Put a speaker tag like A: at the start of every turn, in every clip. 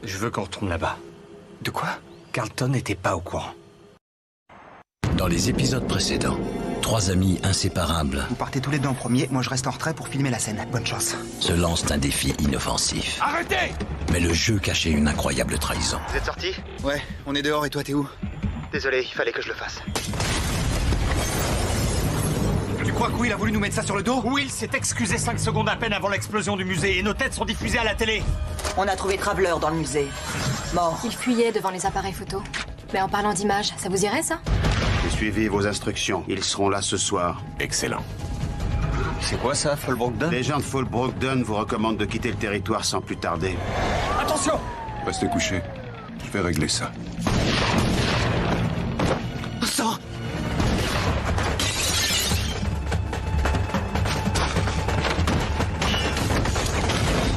A: Je veux qu'on retourne là-bas. De quoi? Carlton n'était pas au courant.
B: Dans les épisodes précédents, 3 amis inséparables
C: Vous partez tous les deux en premier, moi je reste en retrait pour filmer la scène. Bonne chance.
B: se lancent un défi inoffensif.
A: Arrêtez!
B: Mais le jeu cachait une incroyable trahison.
C: Vous êtes sortis? Ouais, on est dehors et toi t'es où? Désolé, il fallait que je le fasse. Tu crois que Will a voulu nous mettre ça sur le dos?
A: Will s'est excusé 5 secondes à peine avant l'explosion du musée et nos têtes sont diffusées à la télé.
D: On a trouvé Traveler dans le musée. Mort.
E: Il fuyait devant les appareils photo. Mais en parlant d'images, ça vous irait, ça?
F: J'ai suivi vos instructions. Ils seront là ce soir.
G: Excellent.
A: C'est quoi ça, Fulbrookdon?
F: Les gens de Fulbrookdon vous recommandent de quitter le territoire sans plus tarder.
A: Attention!
G: Restez couchés. Je vais régler ça.
C: Sors!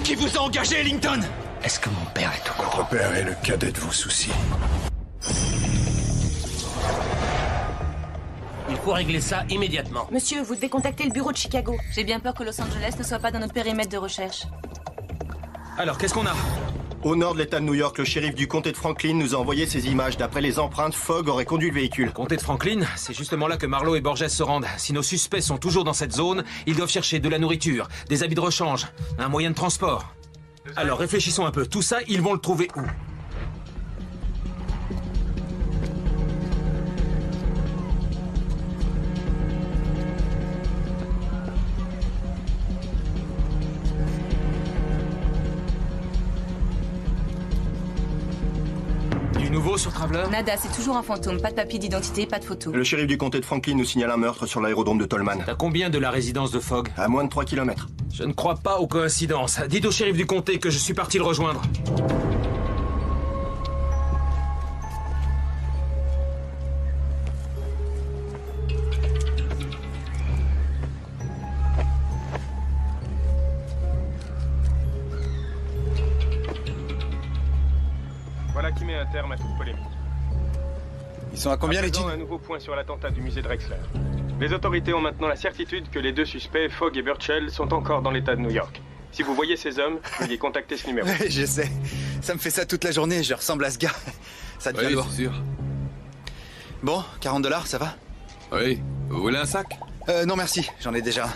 A: Qui vous a engagé, Ellington? Est-ce que mon père est au courant?
G: Votre père est le cadet de vos soucis.
H: Il faut régler ça immédiatement.
D: Monsieur, vous devez contacter le bureau de Chicago.
I: J'ai bien peur que Los Angeles ne soit pas dans notre périmètre de recherche.
J: Alors, qu'est-ce qu'on a?
K: Au nord de l'État de New York, le shérif du comté de Franklin nous a envoyé ces images. D'après les empreintes, Fogg aurait conduit le véhicule.
J: Comté de Franklin, c'est justement là que Marlowe et Borges se rendent. Si nos suspects sont toujours dans cette zone, ils doivent chercher de la nourriture, des habits de rechange, un moyen de transport. Alors réfléchissons un peu. Tout ça, ils vont le trouver où? Du nouveau sur Traveler?
I: Nada, c'est toujours un fantôme. Pas de papier d'identité, pas de photo.
K: Le shérif du comté de Franklin nous signale un meurtre sur l'aérodrome de Tolman.
J: T'as combien de la résidence de Fogg?
K: À moins de 3 km.
J: Je ne crois pas aux coïncidences. Dites au shérif du comté que je suis parti le rejoindre.
L: Voilà qui met un terme à toute polémique.
C: Ils sont à combien les
L: Maintenant,
C: jeans?
L: un nouveau point sur l'attentat du musée Drexler. Les autorités ont maintenant la certitude que les deux suspects, Fogg et Burchell, sont encore dans l'État de New York. Si vous voyez ces hommes, veuillez contacter ce numéro.
C: Ouais, je sais. Ça me fait ça toute la journée, je ressemble à ce gars. Ça devient lourd.
G: sûr.
C: Bon, $40, ça va?
G: Oui. Vous voulez un sac?
C: Non merci, j'en ai déjà un.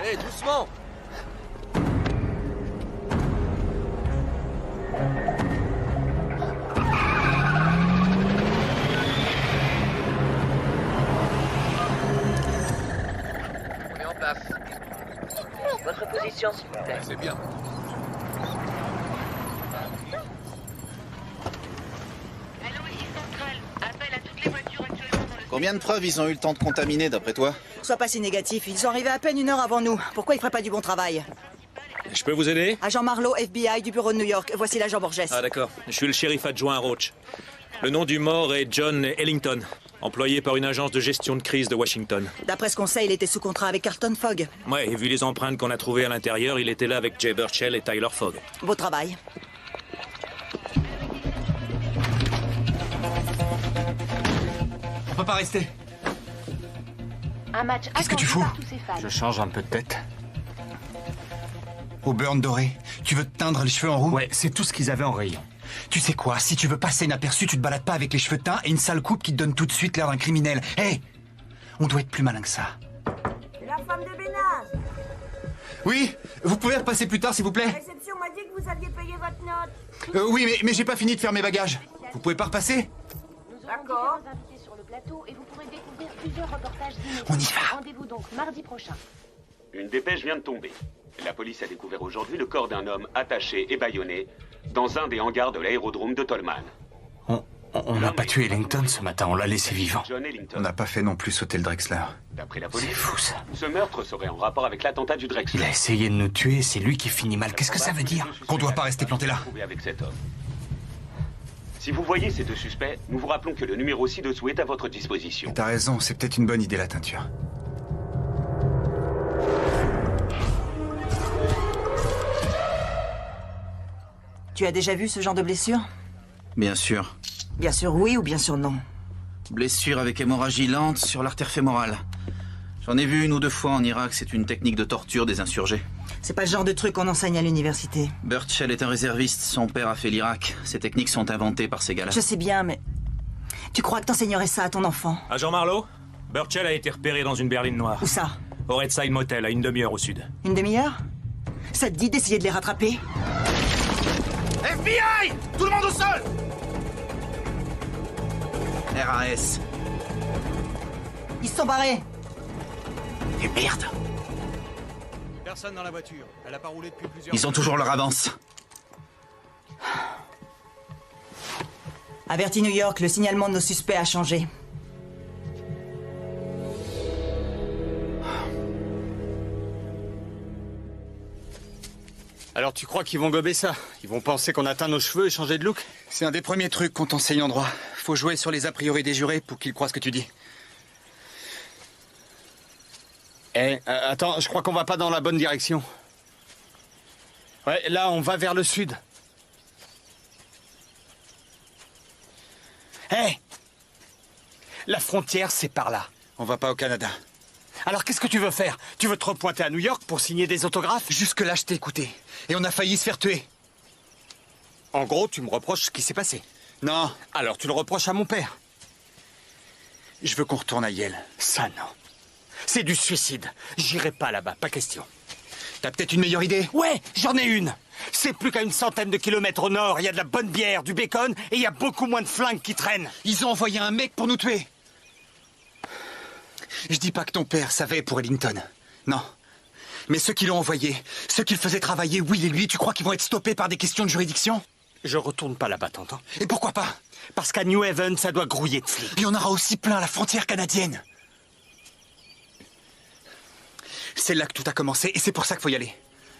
H: Hé, doucement! On est en place.
D: Votre position, s'il vous plaît.
G: C'est bien.
C: Combien de preuves ils ont eu le temps de contaminer d'après toi?
D: Sois pas si négatif, ils sont arrivés à peine 1 heure avant nous. Pourquoi ils feraient pas du bon travail?
J: Je peux vous aider?
D: Agent Marlowe, FBI, du bureau de New York. Voici l'agent Borges.
J: Ah d'accord, je suis le shérif adjoint Roach. Le nom du mort est John Ellington, employé par une agence de gestion de crise de Washington.
D: D'après ce qu'on sait, il était sous contrat avec Carlton Fogg.
J: Ouais, et vu les empreintes qu'on a trouvées à l'intérieur, il était là avec Jay Burchell et Tyler Fogg.
D: Beau travail.
A: On peut pas rester.
E: Un match
C: Qu'est-ce que tu
E: attendu
C: fous?
E: par tous ses fans.
A: Je change un peu de tête.
C: Au burn doré. Tu veux te teindre les cheveux en roux?
A: Ouais, c'est tout ce qu'ils avaient en rayon.
C: Tu sais quoi, si tu veux passer inaperçu, tu te balades pas avec les cheveux teints et une sale coupe qui te donne tout de suite l'air d'un criminel. Hé! On doit être plus malin que ça.
M: C'est la femme de Bénaz.
C: Oui, vous pouvez repasser plus tard, s'il vous plaît?
M: La réception m'a dit que vous aviez payé votre note.
C: Oui, mais j'ai pas fini de faire mes bagages. Vous pouvez pas repasser?
M: D'accord.
E: Invités sur le plateau et vous pourrez découvrir plusieurs reportages inédits.
C: On y va.
E: Rendez-vous donc mardi prochain.
F: Une dépêche vient de tomber.
N: La police a découvert aujourd'hui le corps d'un homme attaché et bâillonné dans un des hangars de l'aérodrome de Tolman.
A: On n'a pas tué Ellington ce matin, on l'a laissé vivant.
N: John Ellington.
C: On n'a pas fait non plus sauter le Drexler.
N: D'après la police,
A: C'est fou ça.
N: ce meurtre serait en rapport avec l'attentat du Drexler.
A: Il a essayé de nous tuer, c'est lui qui finit mal. Qu'est-ce que ça veut dire?
C: Qu'on doit pas rester planté là.
N: Avec cet homme. Si vous voyez ces deux suspects, nous vous rappelons que le numéro ci-dessous est à votre disposition.
C: T'as raison, c'est peut-être une bonne idée la teinture.
D: Tu as déjà vu ce genre de blessure?
O: Bien sûr.
D: Bien sûr oui ou bien sûr non?
O: Blessure avec hémorragie lente sur l'artère fémorale. J'en ai vu une ou deux fois en Irak, c'est une technique de torture des insurgés.
D: C'est pas le genre de truc qu'on enseigne à l'université.
O: Burchell est un réserviste, son père a fait l'Irak. Ces techniques sont inventées par ces gars-là.
D: Je sais bien, mais... Tu crois que t'enseignerais ça à ton enfant?
P: Agent Marlowe, Burchell a été repéré dans une berline noire.
D: Où ça?
P: Au Redside Motel, à une demi-heure au sud.
D: Une demi-heure? Ça te dit d'essayer de les rattraper?
O: FBI! Tout le monde au sol! RAS.
D: Ils se sont barrés!
O: Et merde!
J: Personne dans la voiture. Elle a pas roulé depuis plusieurs...
O: Ils ont toujours leur avance.
D: Averti New York, le signalement de nos suspects a changé.
A: Alors tu crois qu'ils vont gober ça? Ils vont penser qu'on a teint nos cheveux et changer de look?
C: C'est un des premiers trucs qu'on t'enseigne en droit. Faut jouer sur les a priori des jurés pour qu'ils croient ce que tu dis.
A: Attends, je crois qu'on va pas dans la bonne direction. Ouais, là, on va vers le sud. La frontière, c'est par là.
C: On va pas au Canada.
A: Alors qu'est-ce que tu veux faire? Tu veux te repointer à New York pour signer des autographes?
C: Jusque-là, je t'ai écouté. Et on a failli se faire tuer.
A: En gros, tu me reproches ce qui s'est passé.
C: Non.
A: Alors tu le reproches à mon père.
C: Je veux qu'on retourne à Yale.
A: Ça, non. C'est du suicide. J'irai pas là-bas, pas question.
C: T'as peut-être une meilleure idée?
A: Ouais, j'en ai une. C'est plus qu'à une centaine de kilomètres au nord. Il y a de la bonne bière, du bacon, et il y a beaucoup moins de flingues qui traînent.
C: Ils ont envoyé un mec pour nous tuer. Je dis pas que ton père savait pour Ellington. Non. Mais ceux qui l'ont envoyé, ceux qui le faisaient travailler, Will et lui, tu crois qu'ils vont être stoppés par des questions de juridiction?
A: Je retourne pas là-bas, t'entends?
C: Et pourquoi pas?
A: Parce qu'à New Haven, ça doit grouiller de flics.
C: Il y en aura aussi plein à la frontière canadienne. C'est là que tout a commencé, et c'est pour ça qu'il faut y aller.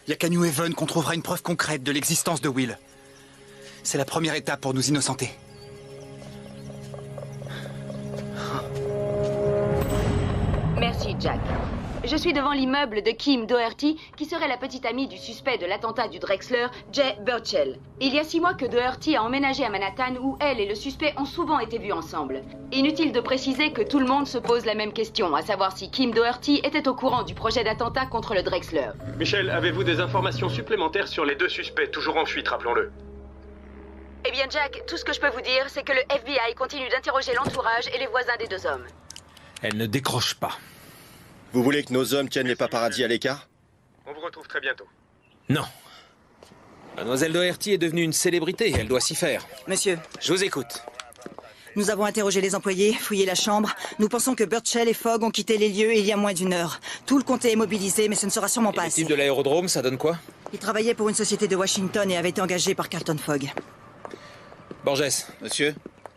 C: Il n'y a qu'à New Haven qu'on trouvera une preuve concrète de l'existence de Will. C'est la première étape pour nous innocenter.
Q: Merci, Jack. Je suis devant l'immeuble de Kim Doherty, qui serait la petite amie du suspect de l'attentat du Drexler, Jay Burchell. Il y a 6 mois que Doherty a emménagé à Manhattan, où elle et le suspect ont souvent été vus ensemble. Inutile de préciser que tout le monde se pose la même question, à savoir si Kim Doherty était au courant du projet d'attentat contre le Drexler.
L: Michel, avez-vous des informations supplémentaires sur les deux suspects, toujours en fuite, rappelons-le?
Q: Eh bien, Jack, tout ce que je peux vous dire, c'est que le FBI continue d'interroger l'entourage et les voisins des 2 hommes.
J: Elle ne décroche pas.
K: Vous voulez que nos hommes tiennent les paparazzis à l'écart?
L: On vous retrouve très bientôt.
J: Non. Mademoiselle Doherty est devenue une célébrité, elle doit s'y faire.
D: Monsieur.
J: Je vous écoute.
D: Nous avons interrogé les employés, fouillé la chambre. Nous pensons que Burchell et Fogg ont quitté les lieux il y a moins d'1 heure. Tout le comté est mobilisé, mais ce ne sera sûrement pas assez.
J: Le type de l'aérodrome, ça donne quoi?
D: Il travaillait pour une société de Washington et avait été engagé par Carlton Fogg.
J: Borges.
O: Monsieur,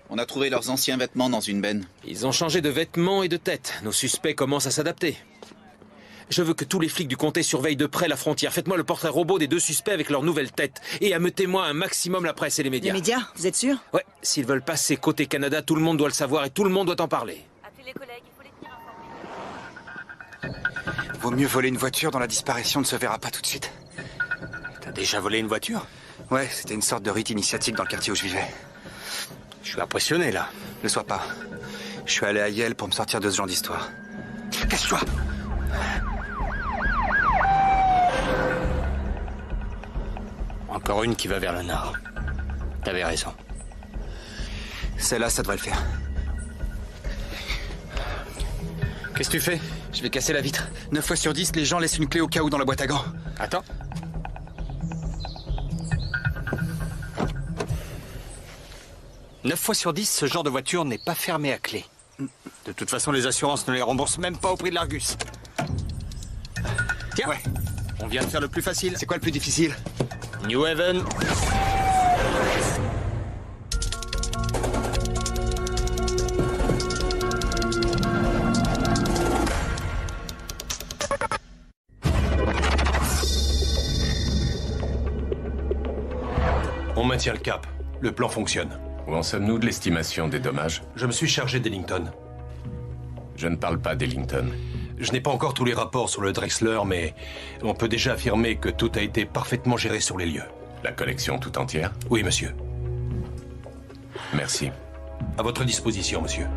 O: on a trouvé leurs anciens vêtements dans une benne.
J: Ils ont changé de vêtements et de tête. Nos suspects commencent à s'adapter. Je veux que tous les flics du comté surveillent de près la frontière. Faites-moi le portrait robot des 2 suspects avec leurs nouvelles têtes. Et ameutez-moi un maximum la presse et les médias.
D: Les médias, vous êtes sûr?
J: Ouais, s'ils veulent passer côté Canada, tout le monde doit le savoir et tout le monde doit en parler.
Q: Appelez les collègues, il faut les tenir informés.
C: Vaut mieux voler une voiture dont la disparition ne se verra pas tout de suite.
A: T'as déjà volé une voiture?
C: Ouais, c'était une sorte de rite initiatique dans le quartier où je vivais.
A: Je suis impressionné, là.
C: Ne sois pas. Je suis allé à Yale pour me sortir de ce genre d'histoire. Casse-toi!
A: Encore une qui va vers le nord. T'avais raison.
C: Celle-là, ça devrait le faire.
A: Qu'est-ce que tu fais?
C: Je vais casser la vitre. 9 fois sur 10, les gens laissent une clé au cas où dans la boîte à gants.
A: Attends. Neuf fois sur 10, ce genre de voiture n'est pas fermé à clé. De toute façon, les assurances ne les remboursent même pas au prix de l'Argus. Tiens, ouais. On vient de faire le plus facile.
C: C'est quoi le plus difficile?
A: New Haven.
R: On maintient le cap. Le plan fonctionne.
G: Où en sommes-nous de l'estimation des dommages?
R: Je me suis chargé d'Ellington.
G: Je ne parle pas d'Ellington.
R: Je n'ai pas encore tous les rapports sur le Drexler, mais on peut déjà affirmer que tout a été parfaitement géré sur les lieux.
G: La collection tout entière?
R: Oui, monsieur.
G: Merci.
R: À votre disposition, monsieur.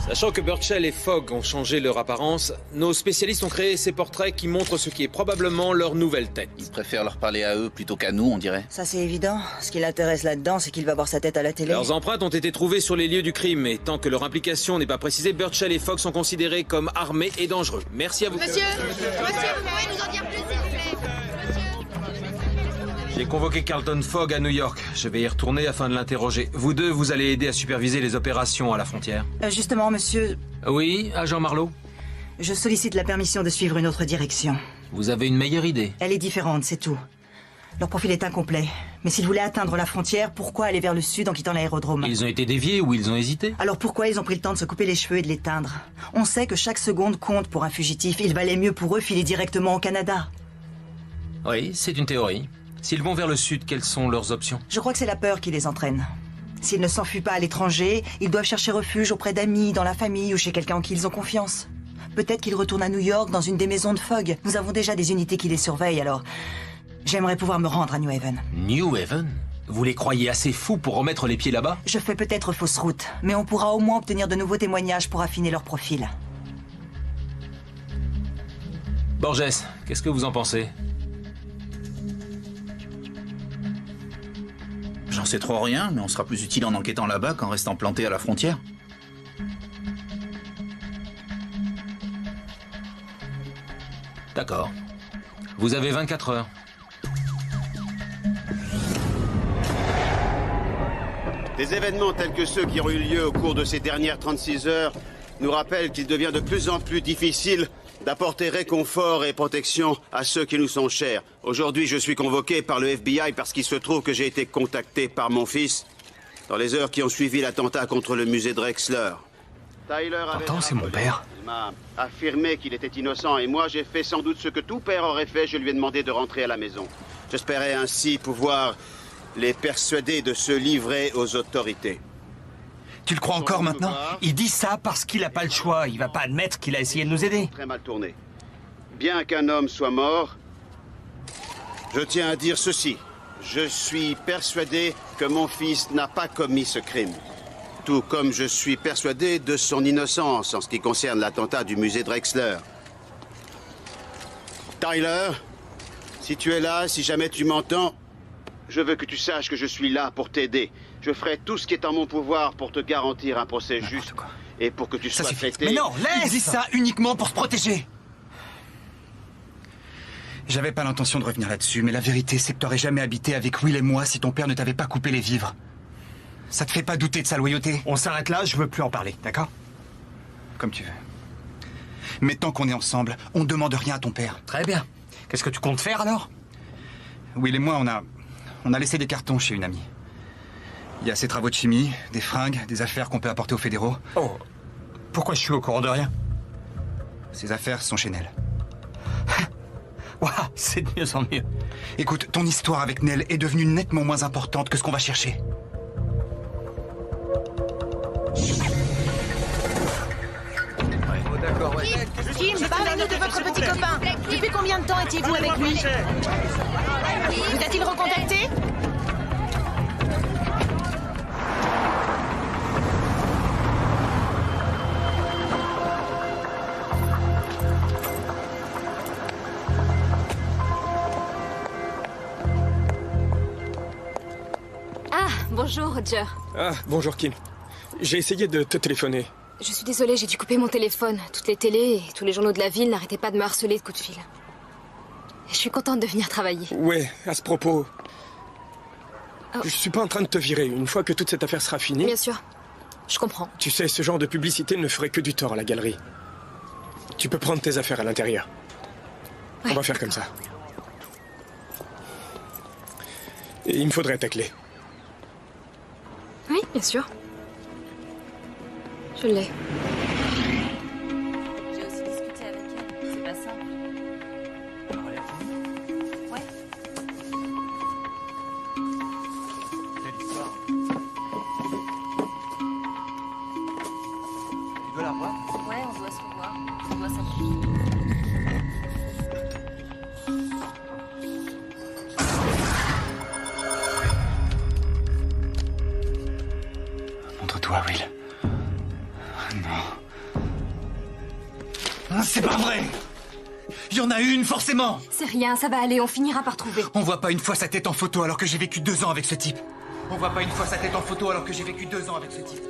J: Sachant que Burchell et Fogg ont changé leur apparence, nos spécialistes ont créé ces portraits qui montrent ce qui est probablement leur nouvelle tête.
O: Ils préfèrent leur parler à eux plutôt qu'à nous, on dirait.
D: Ça c'est évident. Ce qui l'intéresse là-dedans, c'est qu'il va voir sa tête à la télé.
J: Leurs empreintes ont été trouvées sur les lieux du crime, et tant que leur implication n'est pas précisée, Burchell et Fogg sont considérés comme armés et dangereux. Merci à vous.
S: Monsieur, vous pouvez nous en dire plus, s'il vous plaît?
J: J'ai convoqué Carlton Fogg à New York. Je vais y retourner afin de l'interroger. Vous deux, vous allez aider à superviser les opérations à la frontière.
D: Justement, monsieur...
J: Oui, agent Marlowe?
D: Je sollicite la permission de suivre une autre direction.
J: Vous avez une meilleure idée?
D: Elle est différente, c'est tout. Leur profil est incomplet. Mais s'ils voulaient atteindre la frontière, pourquoi aller vers le sud en quittant l'aérodrome?
J: Ils ont été déviés ou ils ont hésité?
D: Alors pourquoi ils ont pris le temps de se couper les cheveux et de l'éteindre? On sait que chaque seconde compte pour un fugitif. Il valait mieux pour eux filer directement au Canada.
J: Oui, c'est une théorie. S'ils vont vers le sud, quelles sont leurs options?
D: Je crois que c'est la peur qui les entraîne. S'ils ne s'enfuient pas à l'étranger, ils doivent chercher refuge auprès d'amis, dans la famille ou chez quelqu'un en qui ils ont confiance. Peut-être qu'ils retournent à New York dans une des maisons de Fogg. Nous avons déjà des unités qui les surveillent, alors... J'aimerais pouvoir me rendre à New Haven.
J: New Haven? Vous les croyez assez fous pour remettre les pieds là-bas?
D: Je fais peut-être fausse route, mais on pourra au moins obtenir de nouveaux témoignages pour affiner leur profil.
J: Borges, qu'est-ce que vous en pensez?
O: J'en sais trop rien, mais on sera plus utile en enquêtant là-bas qu'en restant planté à la frontière.
J: D'accord. Vous avez 24 heures.
F: Des événements tels que ceux qui ont eu lieu au cours de ces dernières 36 heures nous rappellent qu'il devient de plus en plus difficile d'apporter réconfort et protection à ceux qui nous sont chers. Aujourd'hui, je suis convoqué par le FBI parce qu'il se trouve que j'ai été contacté par mon fils dans les heures qui ont suivi l'attentat contre le musée Drexler. Tyler
C: T'entends, c'est mon père.
F: Il m'a affirmé qu'il était innocent et moi, j'ai fait sans doute ce que tout père aurait fait. Je lui ai demandé de rentrer à la maison. J'espérais ainsi pouvoir les persuader de se livrer aux autorités.
C: Tu le crois encore maintenant? Il dit ça parce qu'il n'a pas le choix. Il va pas admettre qu'il a essayé de nous aider.
F: Très mal tourné. Bien qu'un homme soit mort, je tiens à dire ceci. Je suis persuadé que mon fils n'a pas commis ce crime. Tout comme je suis persuadé de son innocence en ce qui concerne l'attentat du musée Drexler. Tyler, si tu es là, si jamais tu m'entends, je veux que tu saches que je suis là pour t'aider. Je ferai tout ce qui est en mon pouvoir pour te garantir un procès juste et pour que tu sois traité...
C: Mais non, laisse! Il dit ça uniquement pour se protéger. J'avais pas l'intention de revenir là-dessus, mais la vérité, c'est que t'aurais jamais habité avec Will et moi si ton père ne t'avait pas coupé les vivres. Ça te fait pas douter de sa loyauté? On s'arrête là, je veux plus en parler, d'accord? Comme tu veux. Mais tant qu'on est ensemble, on demande rien à ton père. Très bien. Qu'est-ce que tu comptes faire alors? Will et moi, on a laissé des cartons chez une amie. Il y a ses travaux de chimie, des fringues, des affaires qu'on peut apporter aux fédéraux. Oh, pourquoi je suis au courant de rien? Ces affaires sont chez Nell. Waouh, c'est de mieux en mieux. Écoute, ton histoire avec Nell est devenue nettement moins importante que ce qu'on va chercher.
S: D'accord, ouais. Kim, parlez-nous de votre petit copain. Depuis combien de temps étiez-vous avec lui? Vous a-t-il recontacté?
E: Ah, bonjour, Roger.
L: Ah, bonjour Kim. J'ai essayé de te téléphoner.
E: Je suis désolée, j'ai dû couper mon téléphone. Toutes les télés et tous les journaux de la ville n'arrêtaient pas de me harceler de coups de fil. Je suis contente de venir travailler.
L: Ouais, à ce propos... Je suis pas en train de te virer. Une fois que toute cette affaire sera finie...
E: Bien sûr. Je comprends.
L: Tu sais, ce genre de publicité ne ferait que du tort à la galerie. Tu peux prendre tes affaires à l'intérieur. On va faire comme ça. Et il me faudrait ta clé.
E: Oui, bien sûr. Je l'ai.
I: J'ai aussi discuté avec elle. C'est pas simple. Ouais.
C: Tu veux la revoir?
I: Ouais, on doit se revoir. On doit s'appeler.
C: Montre-toi, Will. Non. C'est pas vrai! Il y en a une, forcément!
E: C'est rien, ça va aller, on finira par trouver.
C: On voit pas une fois sa tête en photo alors que j'ai vécu 2 ans avec ce type. On voit pas une fois sa tête en photo alors que j'ai vécu 2 ans avec ce type.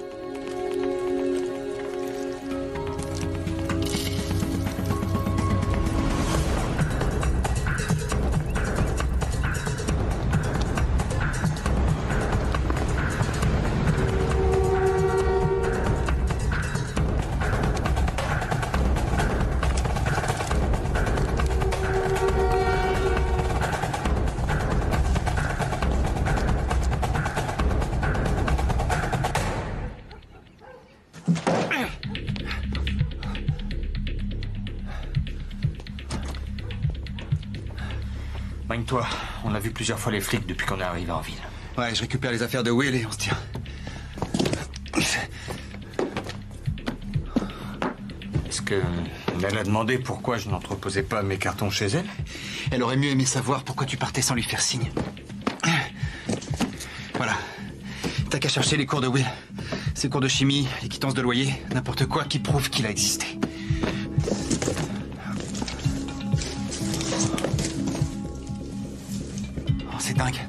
A: Toi, on a vu plusieurs fois les flics depuis qu'on est arrivé en ville.
C: Ouais, je récupère les affaires de Will et on se tire.
A: Est-ce que elle a demandé pourquoi je n'entreposais pas mes cartons chez elle?
C: Elle aurait mieux aimé savoir pourquoi tu partais sans lui faire signe. Voilà. T'as qu'à chercher les cours de Will. Ses cours de chimie, les quittances de loyer, n'importe quoi qui prouve qu'il a existé. C'est dingue.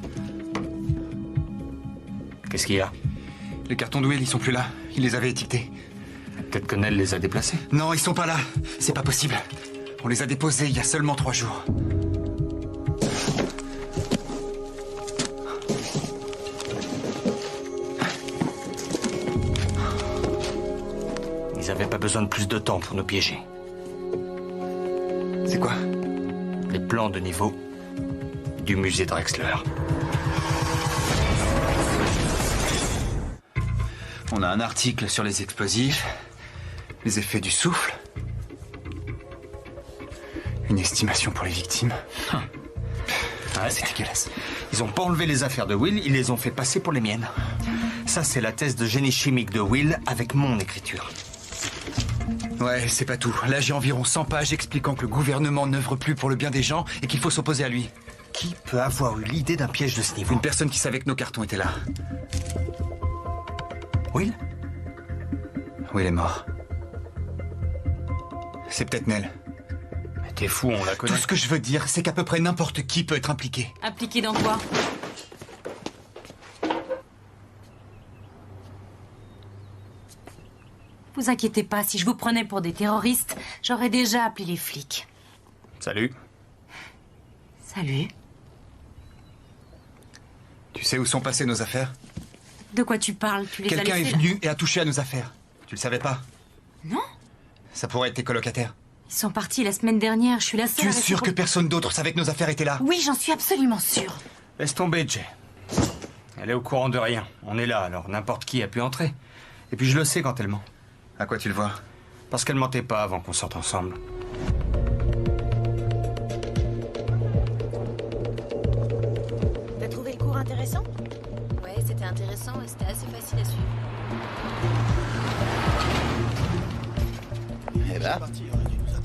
A: Qu'est-ce qu'il y a?
C: Les cartons de Will, ils sont plus là. Il les avait étiquetés.
A: Peut-être que Nell les a déplacés.
C: Non, ils sont pas là. C'est pas possible. On les a déposés il y a seulement 3 jours.
A: Ils avaient pas besoin de plus de temps pour nous piéger.
C: C'est quoi?
A: Les plans de niveau du musée Drexler.
C: On a un article sur les explosifs, les effets du souffle, une estimation pour les victimes.
A: Ouais, c'est dégueulasse. Ils ont pas enlevé les affaires de Will, ils les ont fait passer pour les miennes. Ça, c'est la thèse de génie chimique de Will avec mon écriture.
C: Ouais, c'est pas tout. Là, j'ai environ 100 pages expliquant que le gouvernement n'œuvre plus pour le bien des gens et qu'il faut s'opposer à lui.
A: Qui peut avoir eu l'idée d'un piège de ce niveau?
C: Une personne qui savait que nos cartons étaient là.
A: Will?
C: Will est mort. C'est peut-être Nell.
A: Mais t'es fou, on la connaît.
C: Tout ce que je veux dire, c'est qu'à peu près n'importe qui peut être impliqué.
I: Impliqué dans quoi? Vous inquiétez pas, si je vous prenais pour des terroristes, j'aurais déjà appelé les flics.
A: Salut.
I: Salut.
C: Tu sais où sont passées nos affaires?
I: De quoi tu parles? Tu les as
C: Quelqu'un est
I: laissés,
C: venu et a touché à nos affaires. Tu le savais pas?
I: Non.
C: Ça pourrait être tes colocataires.
I: Ils sont partis la semaine dernière, je suis la seule.
C: Tu es
I: à
C: sûr
I: rester
C: que personne d'autre savait que nos affaires étaient là?
I: Oui, j'en suis absolument sûre.
A: Laisse tomber, Jay. Elle est au courant de rien. On est là, alors n'importe qui a pu entrer. Et puis je le sais quand elle ment.
C: À quoi tu le vois?
A: Parce qu'elle mentait pas avant qu'on sorte ensemble.
S: T'as trouvé le cours intéressant?
I: Ouais, c'était intéressant et c'était assez facile à suivre.
O: Eh ben,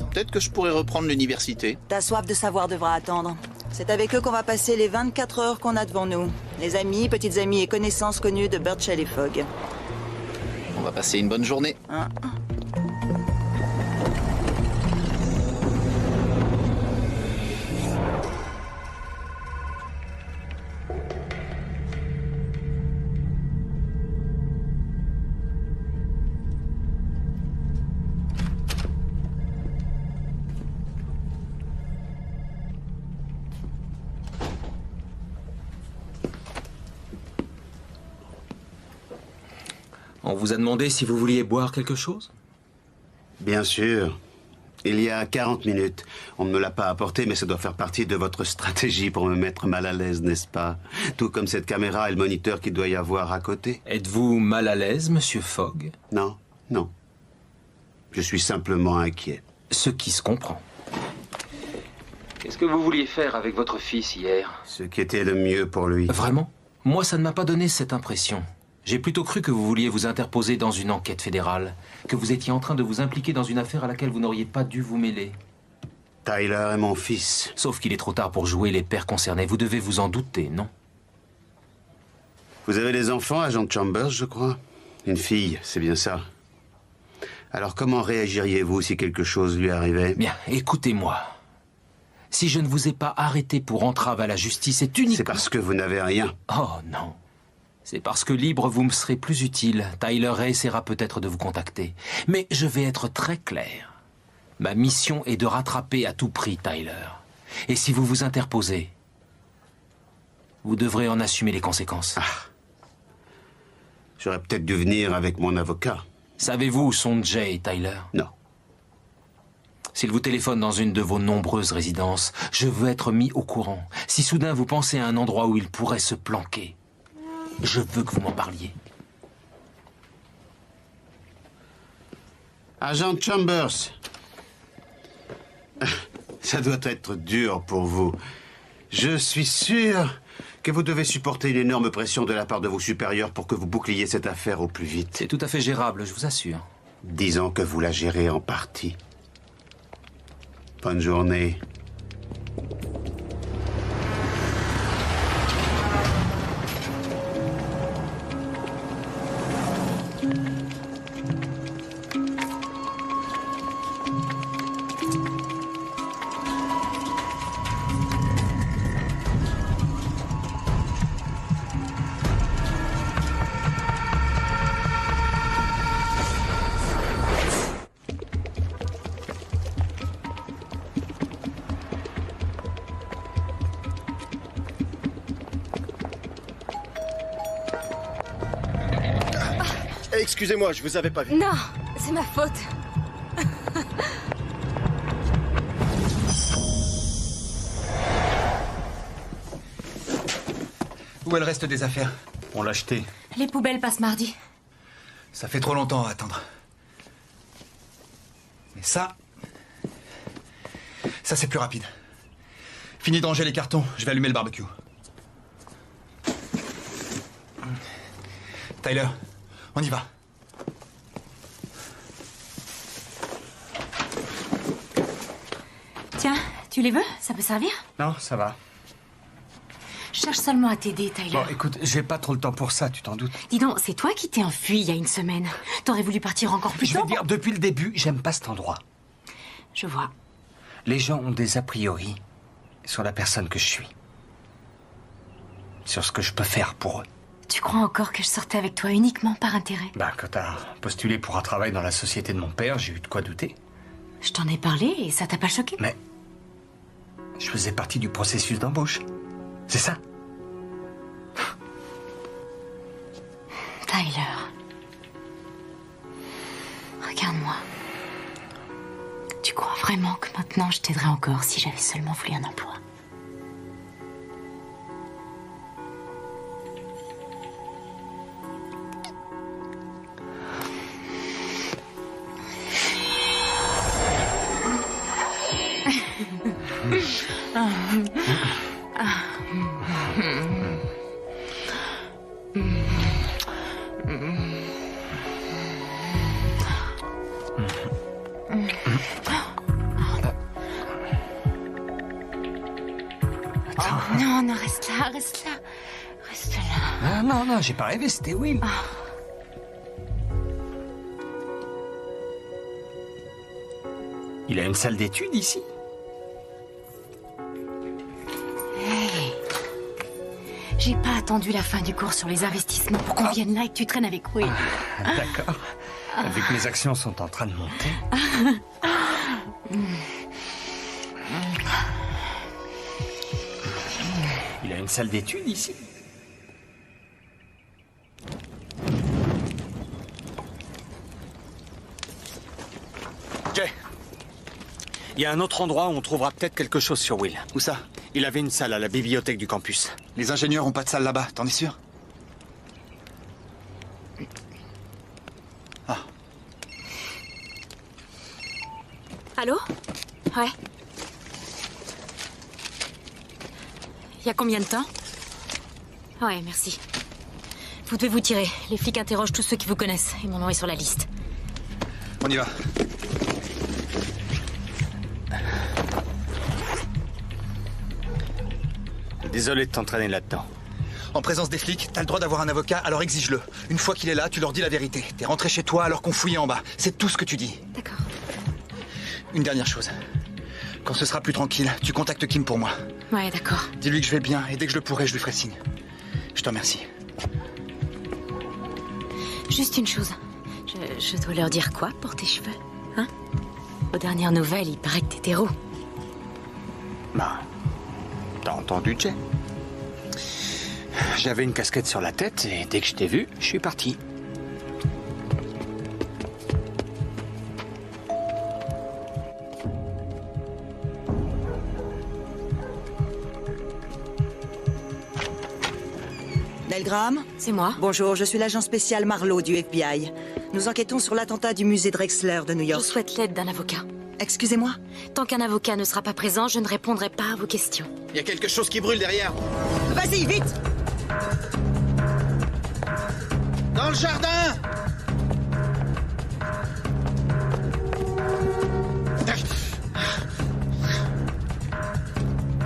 O: peut-être que je pourrais reprendre l'université.
D: Ta soif de savoir devra attendre. C'est avec eux qu'on va passer les 24 heures qu'on a devant nous. Les amis, petites amies et connaissances connues de Birchall et Fogg.
O: On va passer une bonne journée.
J: On vous a demandé si vous vouliez boire quelque chose?
F: Bien sûr. Il y a 40 minutes. On ne me l'a pas apporté, mais ça doit faire partie de votre stratégie pour me mettre mal à l'aise, n'est-ce pas? Tout comme cette caméra et le moniteur qu'il doit y avoir à côté.
J: Êtes-vous mal à l'aise, Monsieur Fogg?
F: Non, non. Je suis simplement inquiet.
J: Ce qui se comprend. Qu'est-ce que vous vouliez faire avec votre fils hier?
F: Ce qui était le mieux pour lui.
J: Vraiment? Moi, ça ne m'a pas donné cette impression. J'ai plutôt cru que vous vouliez vous interposer dans une enquête fédérale, que vous étiez en train de vous impliquer dans une affaire à laquelle vous n'auriez pas dû vous mêler.
F: Tyler est mon fils.
J: Sauf qu'il est trop tard pour jouer les pères concernés. Vous devez vous en douter, non?
F: Vous avez des enfants, agent Chambers, je crois? Une fille, c'est bien ça. Alors comment réagiriez-vous si quelque chose lui arrivait?
J: Bien, écoutez-moi. Si je ne vous ai pas arrêté pour entrave à la justice, c'est uniquement...
F: C'est parce que vous n'avez rien.
J: Oh non. C'est parce que libre, vous me serez plus utile. Tyler essaiera peut-être de vous contacter. Mais je vais être très clair. Ma mission est de rattraper à tout prix Tyler. Et si vous vous interposez, vous devrez en assumer les conséquences.
F: J'aurais peut-être dû venir avec mon avocat.
J: Savez-vous où sont Jay et Tyler?
F: Non.
J: S'il vous téléphone dans une de vos nombreuses résidences, je veux être mis au courant. Si soudain vous pensez à un endroit où il pourrait se planquer, je veux que vous m'en parliez.
F: Agent Chambers, ça doit être dur pour vous. Je suis sûr que vous devez supporter une énorme pression de la part de vos supérieurs pour que vous boucliez cette affaire au plus vite.
J: C'est tout à fait gérable, je vous assure.
F: Disons que vous la gérez en partie. Bonne journée.
K: Excusez-moi, je vous avais pas vu.
E: Non, c'est ma faute.
C: Où est le reste des affaires?
A: On l'a acheté.
I: Les poubelles passent mardi.
C: Ça fait trop longtemps à attendre. Mais ça c'est plus rapide. Fini de ranger les cartons, je vais allumer le barbecue. Tyler, on y va.
I: Tiens, tu les veux? Ça peut servir?
A: Non, ça va.
I: Je cherche seulement à t'aider, Tyler.
A: Bon, écoute, j'ai pas trop le temps pour ça, tu t'en doutes.
I: Dis donc, c'est toi qui t'es enfui il y a une semaine. T'aurais voulu partir encore plus
A: Je
I: tôt?
A: veux dire, depuis le début, j'aime pas cet endroit.
I: Je vois.
A: Les gens ont des a priori sur la personne que je suis. Sur ce que je peux faire pour eux.
I: Tu crois encore que je sortais avec toi uniquement par intérêt?
A: Bah, quand t'as postulé pour un travail dans la société de mon père, j'ai eu de quoi douter.
I: Je t'en ai parlé et ça t'a pas choqué?
A: Mais je faisais partie du processus d'embauche. C'est ça?
I: Tyler. Regarde-moi. Tu crois vraiment que maintenant je t'aiderais encore si j'avais seulement voulu un emploi? Non, non, reste là, reste là. Reste là.
A: Non, non, j'ai pas rêvé, c'était Will. Il a une salle d'études ici.
I: Hey. J'ai pas attendu la fin du cours sur les investissements pour qu'on vienne là et que tu traînes avec Will.
A: D'accord. Vu que mes actions sont en train de monter. Il a une salle d'études ici.
K: Jay,
A: Il y a un autre endroit où on trouvera peut-être quelque chose sur Will.
C: Où ça?
A: Il avait une salle à la bibliothèque du campus.
C: Les ingénieurs ont pas de salle là-bas, t'en es sûr? Ah.
I: Allô? Ouais. Il y a combien de temps? Ouais, merci. Vous devez vous tirer. Les flics interrogent tous ceux qui vous connaissent et mon nom est sur la liste.
C: On y va.
A: Désolé de t'entraîner là-dedans.
C: En présence des flics, t'as le droit d'avoir un avocat, alors exige-le. Une fois qu'il est là, tu leur dis la vérité. T'es rentré chez toi alors qu'on fouillait en bas. C'est tout ce que tu dis.
I: D'accord.
C: Une dernière chose. Quand ce sera plus tranquille, tu contactes Kim pour moi.
I: Ouais, d'accord.
C: Dis-lui que je vais bien et dès que je le pourrai, je lui ferai signe. Je te remercie.
I: Juste une chose. Je dois leur dire quoi pour tes cheveux? Hein? Aux dernières nouvelles, il paraît que t'es hétéro.
A: Bah, t'as entendu, Jay? J'avais une casquette sur la tête et dès que je t'ai vu, je suis parti.
D: Nell Graham?
I: C'est moi.
D: Bonjour, je suis l'agent spécial Marlowe du FBI. Nous enquêtons sur l'attentat du musée Drexler de New York.
I: Je souhaite l'aide d'un avocat.
D: Excusez-moi?
I: Tant qu'un avocat ne sera pas présent, je ne répondrai pas à vos questions.
O: Il y a quelque chose qui brûle derrière.
D: Vas-y, vite!
O: Dans le jardin!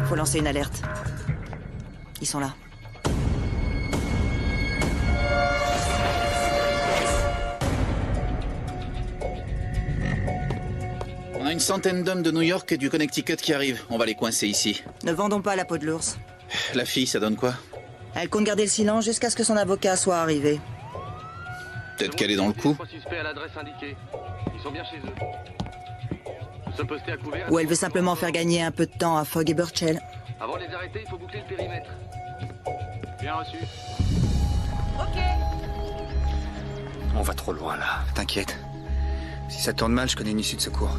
D: Faut lancer une alerte. Ils sont là.
O: On a une centaine d'hommes de New York et du Connecticut qui arrivent. On va les coincer ici.
D: Ne vendons pas la peau de l'ours.
O: La fille, ça donne quoi?
D: Elle compte garder le silence jusqu'à ce que son avocat soit arrivé.
O: Peut-être qu'elle est dans le coup.
H: Suspects à l'adresse indiquée. Ils sont bien chez eux. Nous sommes postés à couvert.
D: Ou elle veut simplement faire gagner un peu de temps à Fogg et Burchell.
H: Avant de les arrêter, il faut boucler le périmètre. Bien reçu.
M: Ok.
A: On va trop loin, là.
C: T'inquiète. Si ça tourne mal, je connais une issue de secours.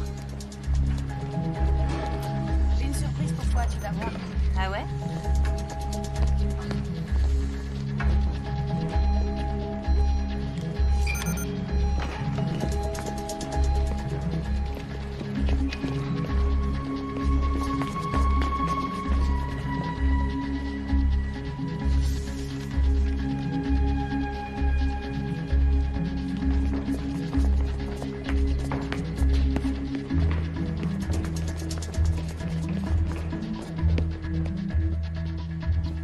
M: J'ai une surprise pour toi, tu vas voir. Ah ouais?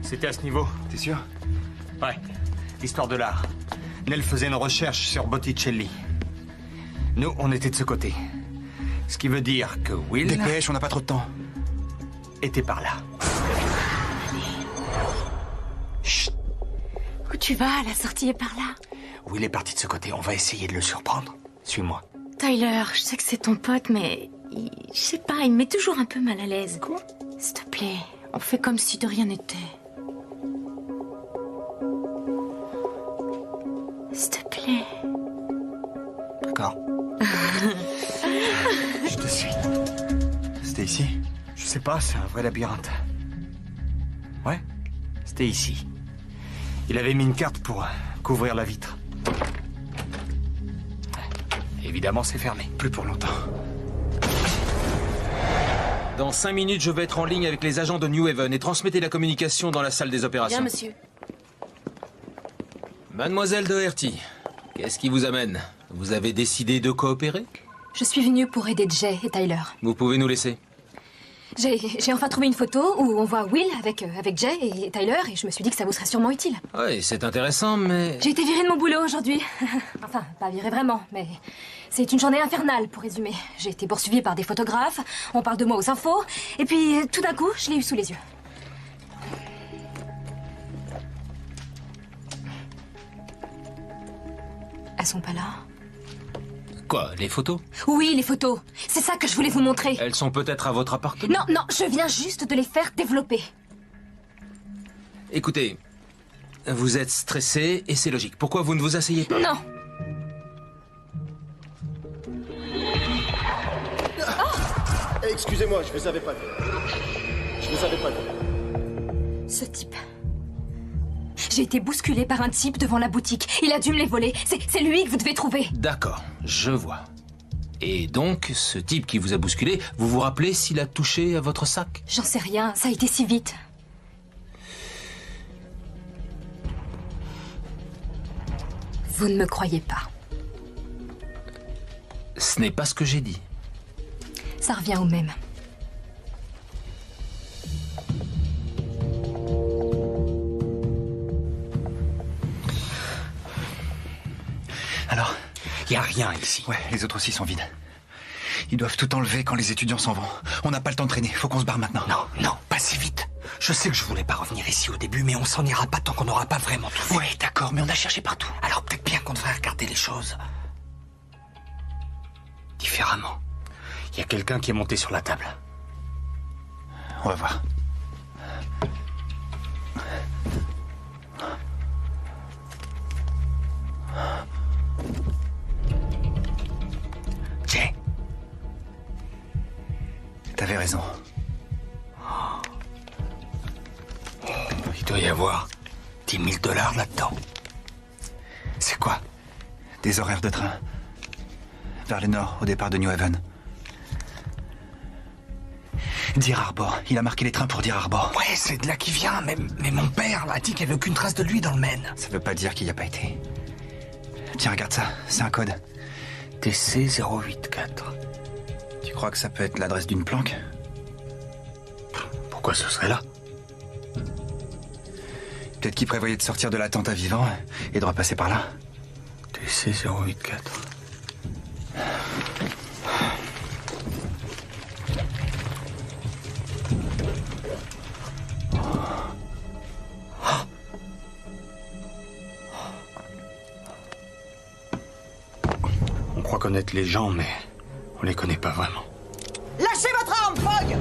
A: C'était à ce niveau.
C: T'es sûr?
A: Ouais. Histoire de l'art. Nell faisait une recherche sur Botticelli. Nous, on était de ce côté. Ce qui veut dire que Will...
C: Dépêche, on n'a pas trop de temps.
A: Était par là. Chut.
I: Où tu vas? La sortie est par là.
A: Will est parti de ce côté. On va essayer de le surprendre. Suis-moi.
I: Tyler, je sais que c'est ton pote, mais... je sais pas, il me met toujours un peu mal à l'aise.
A: Quoi?
I: S'il te plaît, on fait comme si de rien n'était. S'il te plaît.
A: D'accord. Je te suis.
C: C'était ici?
A: Je sais pas, c'est un vrai labyrinthe. Ouais, c'était ici. Il avait mis une carte pour couvrir la vitre. Évidemment, c'est fermé.
C: Plus pour longtemps.
J: Dans 5 minutes, je vais être en ligne avec les agents de New Haven et transmettez la communication dans la salle des opérations.
I: Bien, monsieur.
J: Mademoiselle Doherty, qu'est-ce qui vous amène? Vous avez décidé de coopérer?
E: Je suis venue pour aider Jay et Tyler.
J: Vous pouvez nous laisser.
E: J'ai enfin trouvé une photo où on voit Will avec Jay et Tyler et je me suis dit que ça vous serait sûrement utile.
J: Oui, c'est intéressant, mais...
E: J'ai été virée de mon boulot aujourd'hui. Enfin, pas virée vraiment, mais c'est une journée infernale pour résumer. J'ai été poursuivie par des photographes, on parle de moi aux infos, et puis tout d'un coup, je l'ai eu sous les yeux. Elles sont pas là.
J: Quoi, les photos?
E: Oui, les photos. C'est ça que je voulais vous montrer.
J: Elles sont peut-être à votre appartement?
E: Non, non, je viens juste de les faire développer.
J: Écoutez, vous êtes stressé et c'est logique. Pourquoi vous ne vous asseyez pas?
E: Non.
K: Excusez-moi, je vous avais pas vu. Je vous avais pas vu.
E: Ce type... J'ai été bousculée par un type devant la boutique. Il a dû me les voler. C'est lui que vous devez trouver.
J: D'accord, je vois. Et donc, ce type qui vous a bousculé, vous vous rappelez s'il a touché à votre sac?
E: J'en sais rien, ça a été si vite. Vous ne me croyez pas.
J: Ce n'est pas ce que j'ai dit.
E: Ça revient au même.
C: Alors?
A: Y a rien ici.
C: Ouais, les autres aussi sont vides. Ils doivent tout enlever quand les étudiants s'en vont. On n'a pas le temps de traîner, faut qu'on se barre maintenant.
A: Non, pas si vite. Je sais que je voulais pas revenir ici au début, mais on s'en ira pas tant qu'on n'aura pas vraiment tout vu.
C: Ouais, d'accord, mais on a cherché partout.
A: Alors peut-être bien qu'on devrait regarder les choses différemment. Il y a quelqu'un qui est monté sur la table.
C: On va voir.
A: Jay.
C: T'avais raison.
A: Il doit y avoir 10 000 $ là-dedans. C'est quoi?
C: Des horaires de train. Vers le nord, au départ de New Haven. Deer Arbor. Il a marqué les trains pour Deer Arbor.
A: Ouais, c'est de là qu'il vient. Mais mon père a dit qu'il n'y avait aucune trace de lui dans le Maine.
C: Ça veut pas dire qu'il n'y a pas été. Tiens, regarde ça. C'est un code.
A: TC 084.
C: Tu crois que ça peut être l'adresse d'une planque?
A: Pourquoi ce serait là?
C: Peut-être qu'il prévoyait de sortir de l'attentat vivant et de repasser par là.
A: TC 084. On croit connaître les gens, mais on les connaît pas vraiment.
D: Lâchez votre arme, Fogg!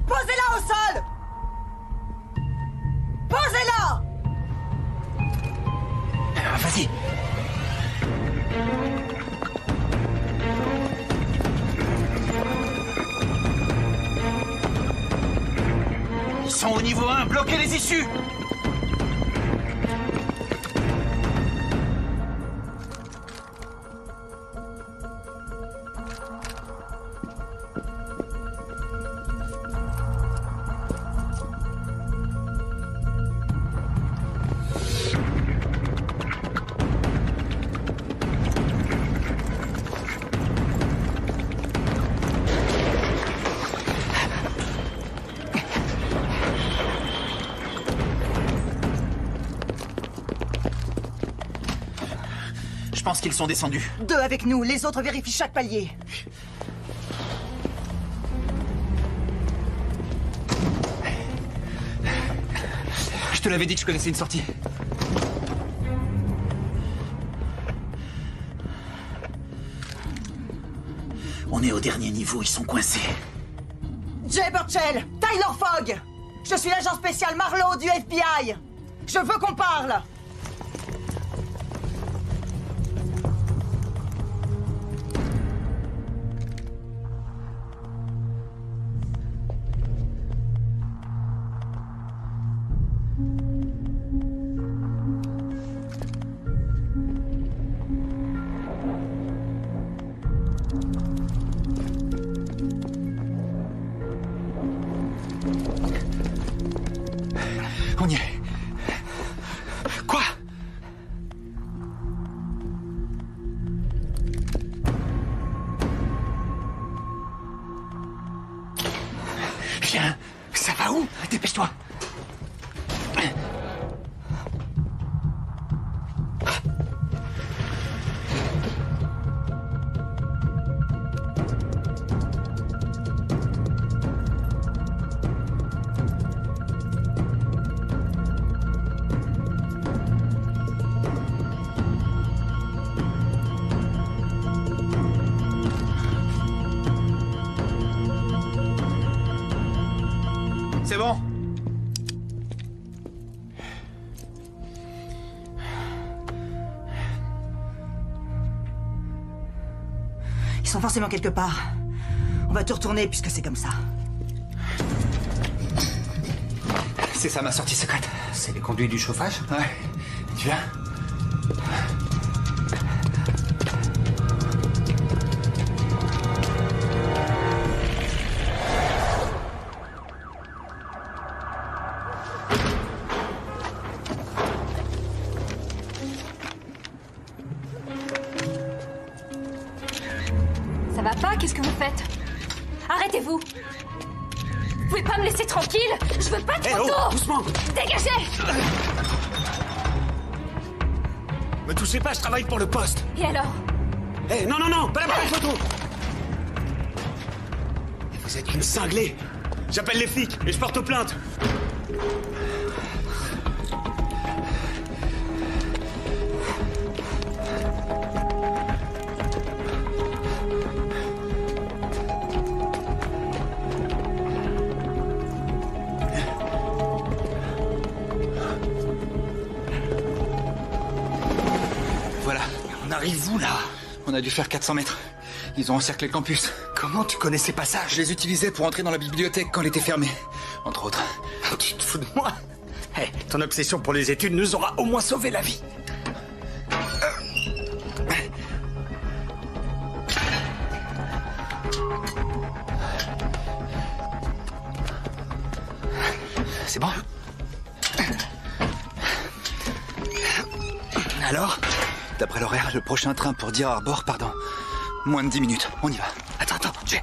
D: Posez-la au sol! Posez-la!
C: Vas-y. Ils sont au niveau 1, bloquez les issues! Je pense qu'ils sont descendus.
D: 2 avec nous, les autres vérifient chaque palier.
C: Je te l'avais dit que je connaissais une sortie. On est au dernier niveau, ils sont coincés.
D: Jay Burchell, Tyler Fogg! Je suis l'agent spécial Marlowe du FBI! Je veux qu'on parle!
C: On y est. Quoi? Viens. Ça va où? Dépêche-toi.
O: C'est bon?
D: Ils sont forcément quelque part. On va tout retourner puisque c'est comme ça.
C: C'est ça ma sortie secrète.
A: C'est les conduits du chauffage?
C: Ouais. Tu viens?
E: Ça va pas? Qu'est-ce que vous faites? Arrêtez-vous! Vous pouvez pas me laisser tranquille? Je veux pas de photos!
F: Doucement!
E: Dégagez!
F: Me touchez pas, je travaille pour le poste!
E: Et alors?
F: Non, non, non! Pas la photo! Vous êtes une cinglée! J'appelle les flics et je porte plainte!
C: Voilà.
A: On arrive où, là?
C: On a dû faire 400 mètres. Ils ont encerclé le campus.
A: Comment tu connais ces passages?
C: Je les utilisais pour entrer dans la bibliothèque quand elle était fermée. Entre autres.
A: Tu te fous de moi? Ton obsession pour les études nous aura au moins sauvé la vie.
C: C'est bon?
A: Alors?
C: D'après l'horaire, le prochain train pour Deer Harbor part dans moins de 10 minutes. On y va.
A: Attends, Jay.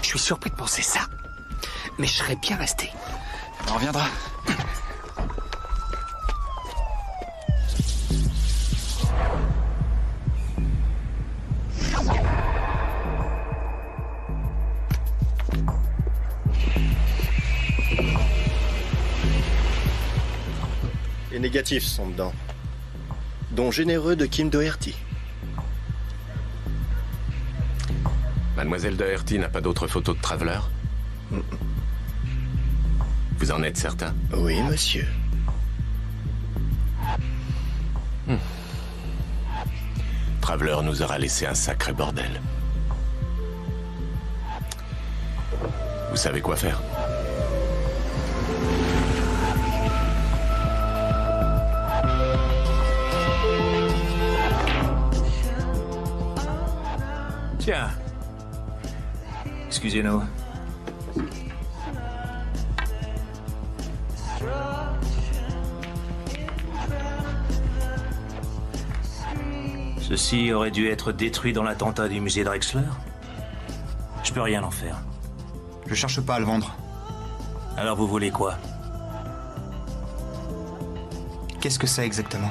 A: Je suis surpris de penser ça. Mais je serais bien resté.
C: On reviendra.
K: Les négatifs sont dedans. Don généreux de Kim Doherty.
G: Mademoiselle Doherty n'a pas d'autres photos de Traveler? Vous en êtes certain?
K: Oui, monsieur.
G: Traveler nous aura laissé un sacré bordel. Vous savez quoi faire?
P: Tiens. Excusez-nous. Ceci aurait dû être détruit dans l'attentat du musée Drexler. Je peux rien en faire.
C: Je cherche pas à le vendre.
P: Alors vous voulez quoi?
C: Qu'est-ce que c'est exactement?